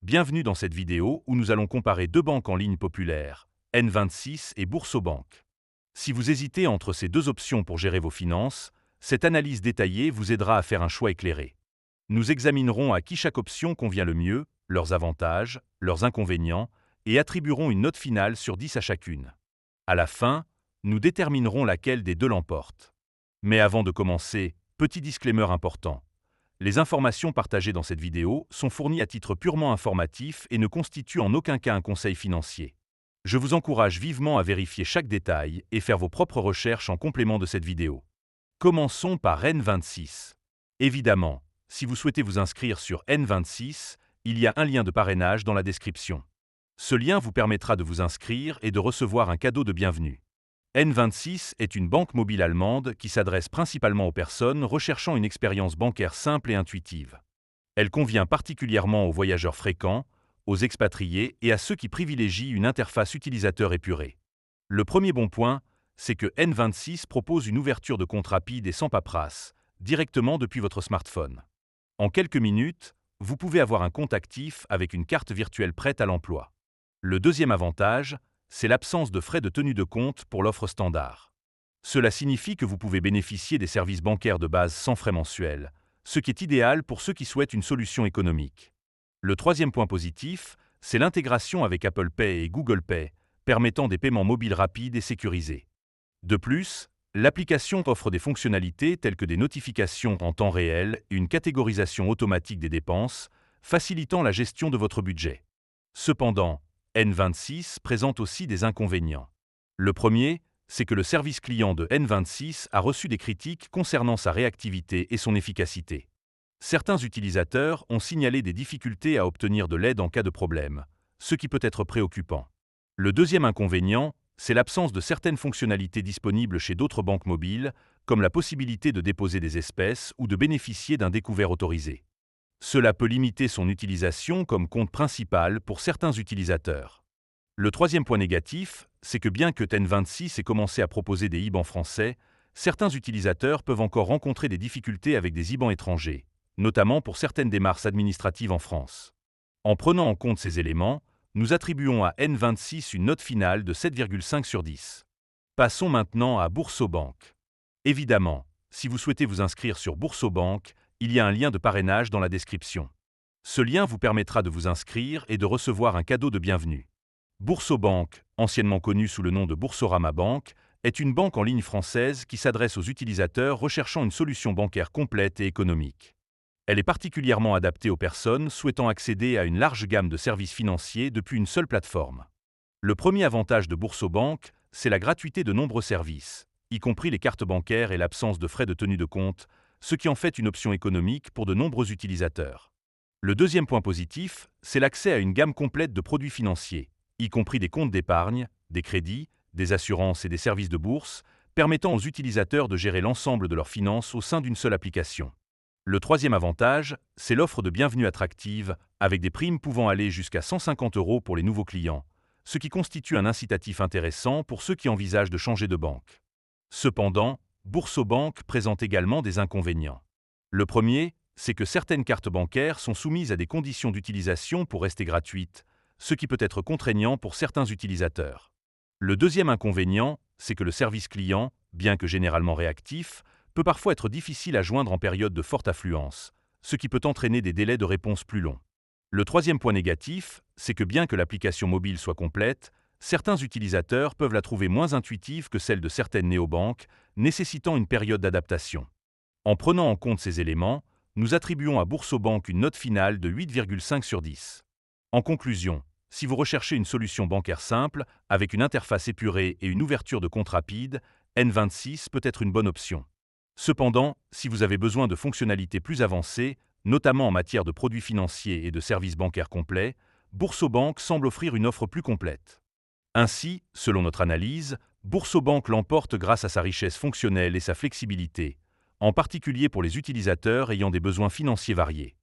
Bienvenue dans cette vidéo où nous allons comparer deux banques en ligne populaires, N26 et Boursorama. Si vous hésitez entre ces deux options pour gérer vos finances, cette analyse détaillée vous aidera à faire un choix éclairé. Nous examinerons à qui chaque option convient le mieux, leurs avantages, leurs inconvénients, et attribuerons une note finale sur 10 à chacune. À la fin, nous déterminerons laquelle des deux l'emporte. Mais avant de commencer, petit disclaimer important. Les informations partagées dans cette vidéo sont fournies à titre purement informatif et ne constituent en aucun cas un conseil financier. Je vous encourage vivement à vérifier chaque détail et faire vos propres recherches en complément de cette vidéo. Commençons par N26. Évidemment, si vous souhaitez vous inscrire sur N26, il y a un lien de parrainage dans la description. Ce lien vous permettra de vous inscrire et de recevoir un cadeau de bienvenue. N26 est une banque mobile allemande qui s'adresse principalement aux personnes recherchant une expérience bancaire simple et intuitive. Elle convient particulièrement aux voyageurs fréquents, aux expatriés et à ceux qui privilégient une interface utilisateur épurée. Le premier bon point, c'est que N26 propose une ouverture de compte rapide et sans paperasse, directement depuis votre smartphone. En quelques minutes, vous pouvez avoir un compte actif avec une carte virtuelle prête à l'emploi. Le deuxième avantage, c'est l'absence de frais de tenue de compte pour l'offre standard. Cela signifie que vous pouvez bénéficier des services bancaires de base sans frais mensuels, ce qui est idéal pour ceux qui souhaitent une solution économique. Le troisième point positif, c'est l'intégration avec Apple Pay et Google Pay, permettant des paiements mobiles rapides et sécurisés. De plus, l'application offre des fonctionnalités telles que des notifications en temps réel et une catégorisation automatique des dépenses, facilitant la gestion de votre budget. Cependant, N26 présente aussi des inconvénients. Le premier, c'est que le service client de N26 a reçu des critiques concernant sa réactivité et son efficacité. Certains utilisateurs ont signalé des difficultés à obtenir de l'aide en cas de problème, ce qui peut être préoccupant. Le deuxième inconvénient, c'est l'absence de certaines fonctionnalités disponibles chez d'autres banques mobiles, comme la possibilité de déposer des espèces ou de bénéficier d'un découvert autorisé. Cela peut limiter son utilisation comme compte principal pour certains utilisateurs. Le troisième point négatif, c'est que bien que N26 ait commencé à proposer des IBAN français, certains utilisateurs peuvent encore rencontrer des difficultés avec des IBAN étrangers, notamment pour certaines démarches administratives en France. En prenant en compte ces éléments, nous attribuons à N26 une note finale de 7,5 sur 10. Passons maintenant à Boursorama. Évidemment, si vous souhaitez vous inscrire sur Boursorama, il y a un lien de parrainage dans la description. Ce lien vous permettra de vous inscrire et de recevoir un cadeau de bienvenue. Boursorama, anciennement connue sous le nom de Boursorama Bank, est une banque en ligne française qui s'adresse aux utilisateurs recherchant une solution bancaire complète et économique. Elle est particulièrement adaptée aux personnes souhaitant accéder à une large gamme de services financiers depuis une seule plateforme. Le premier avantage de Boursorama, c'est la gratuité de nombreux services, y compris les cartes bancaires et l'absence de frais de tenue de compte, ce qui en fait une option économique pour de nombreux utilisateurs. Le deuxième point positif, c'est l'accès à une gamme complète de produits financiers, y compris des comptes d'épargne, des crédits, des assurances et des services de bourse, permettant aux utilisateurs de gérer l'ensemble de leurs finances au sein d'une seule application. Le troisième avantage, c'est l'offre de bienvenue attractive, avec des primes pouvant aller jusqu'à 150 € pour les nouveaux clients, ce qui constitue un incitatif intéressant pour ceux qui envisagent de changer de banque. Cependant, Boursorama présente également des inconvénients. Le premier, c'est que certaines cartes bancaires sont soumises à des conditions d'utilisation pour rester gratuites, ce qui peut être contraignant pour certains utilisateurs. Le deuxième inconvénient, c'est que le service client, bien que généralement réactif, peut parfois être difficile à joindre en période de forte affluence, ce qui peut entraîner des délais de réponse plus longs. Le troisième point négatif, c'est que bien que l'application mobile soit complète, certains utilisateurs peuvent la trouver moins intuitive que celle de certaines néobanques, nécessitant une période d'adaptation. En prenant en compte ces éléments, nous attribuons à Boursorama une note finale de 8,5 sur 10. En conclusion, si vous recherchez une solution bancaire simple, avec une interface épurée et une ouverture de compte rapide, N26 peut être une bonne option. Cependant, si vous avez besoin de fonctionnalités plus avancées, notamment en matière de produits financiers et de services bancaires complets, Boursorama semble offrir une offre plus complète. Ainsi, selon notre analyse, Boursorama l'emporte grâce à sa richesse fonctionnelle et sa flexibilité, en particulier pour les utilisateurs ayant des besoins financiers variés.